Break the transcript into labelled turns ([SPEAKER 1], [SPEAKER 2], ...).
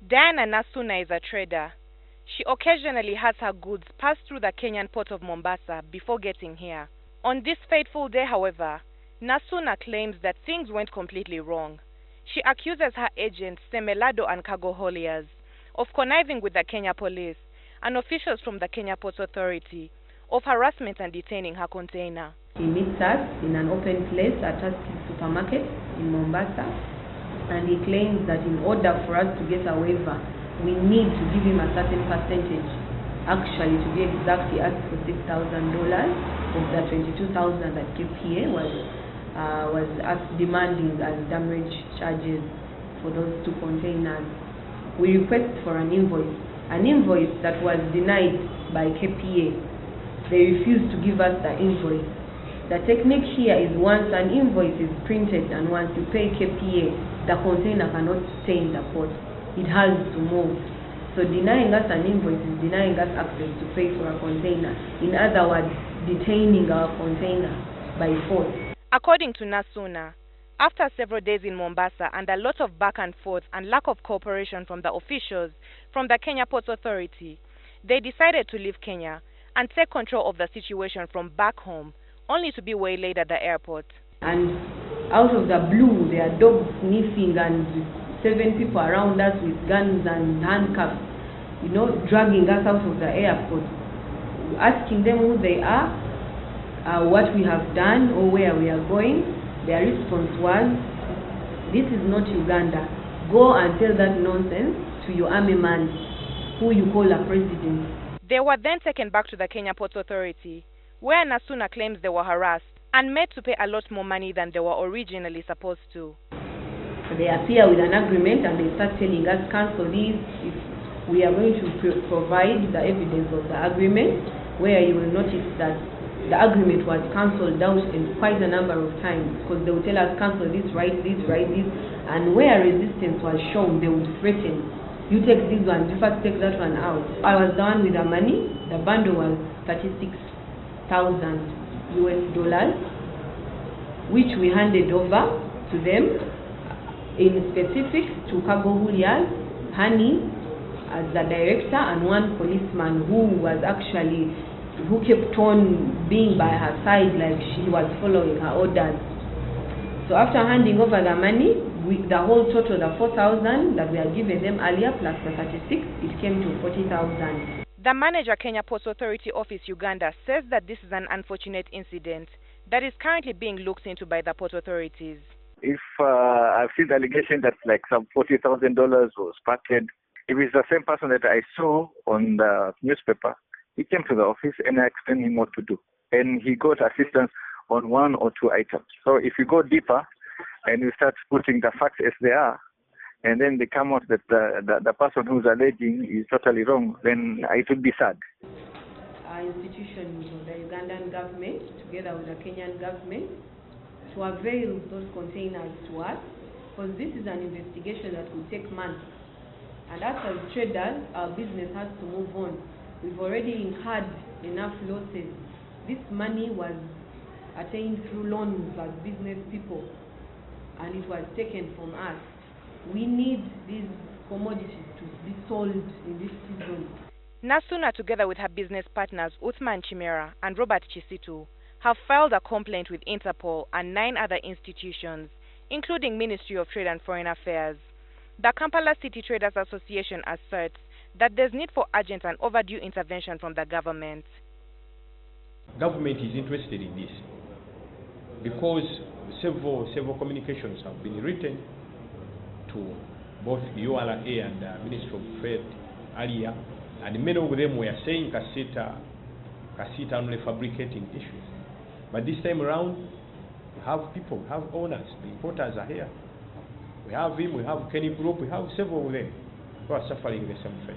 [SPEAKER 1] Diana Nasuna is a trader. She occasionally has her goods pass through the Kenyan Port of Mombasa before getting here. On this fateful day, however, Nasuna claims that things went completely wrong. She accuses her agents, Semelado and Cargo Hauliers, of conniving with the Kenya police and officials from the Kenya Ports Authority, of harassment and detaining her container.
[SPEAKER 2] He meets us in an open place at a supermarket in Mombasa, and he claims that in order for us to get a waiver, we need to give him a certain percentage. Actually, to be exact, he asked for $6,000 of the $22,000 that KPA was demanding as damage charges for those two containers. We request for an invoice that was denied by KPA. They refused to give us the invoice. The technique here is once an invoice is printed and once you pay KPA, the container cannot stay in the port. It has to move. So denying us an invoice is denying us access to pay for a container. In other words, detaining our container by force.
[SPEAKER 1] According to Nasuna, after several days in Mombasa and a lot of back and forth and lack of cooperation from the officials from the Kenya Ports Authority, they decided to leave Kenya and take control of the situation from back home, only to be waylaid at the airport.
[SPEAKER 2] And out of the blue, there are dogs sniffing and 7 people around us with guns and handcuffs, dragging us out of the airport, asking them who they are, what we have done or where we are going. Their response was, "This is not Uganda. Go and tell that nonsense to your army man, who you call a president."
[SPEAKER 1] They were then taken back to the Kenya Ports Authority, where Nasuna claims they were harassed and made to pay a lot more money than they were originally supposed to.
[SPEAKER 2] They appear with an agreement and they start telling us, cancel this, if we are going to provide the evidence of the agreement, where you will notice that the agreement was cancelled out in quite a number of times, because they will tell us, cancel this, write this, and where resistance was shown, they would threaten, you take this one, you first take that one out. I was the one with the money. The bundle was $36,000 US, which we handed over to them, in specific to Cargo Hauliers, Hani as the director, and one policeman who kept on being by her side like she was following her orders. So after handing over the money, the whole total, the 4,000 that we had given them earlier plus the 36, it came to 40,000.
[SPEAKER 1] The manager, Kenya Ports Authority Office, Uganda, says that this is an unfortunate incident that is currently being looked into by the port authorities.
[SPEAKER 3] If I've seen the allegation that like some $40,000 was parted, if it's the same person that I saw on the newspaper, he came to the office and I explained him what to do. And he got assistance on 1 or 2 items. So if you go deeper and you start putting the facts as they are, and then they come out that the person who's alleging is totally wrong, then it would be sad.
[SPEAKER 2] Our institution, the Ugandan government, together with the Kenyan government, to avail those containers to us, because this is an investigation that will take months. And as traders, our business has to move on. We've already incurred enough losses. This money was attained through loans as business people, and it was taken from us. We need these commodities to be sold in this season.
[SPEAKER 1] Nasuna, together with her business partners Uthman Chimera and Robert Chisitu, have filed a complaint with Interpol and 9 other institutions, including Ministry of Trade and Foreign Affairs. The Kampala City Traders Association asserts that there's need for urgent and overdue intervention from the government.
[SPEAKER 4] Government is interested in this because several communications have been written to both the URA and the Ministry of Trade earlier, and many of them were saying Kasita only fabricating issues. But this time around, we have people, we have owners, the importers are here. We have him, we have Kenny Group, we have several of them who are suffering the same fate.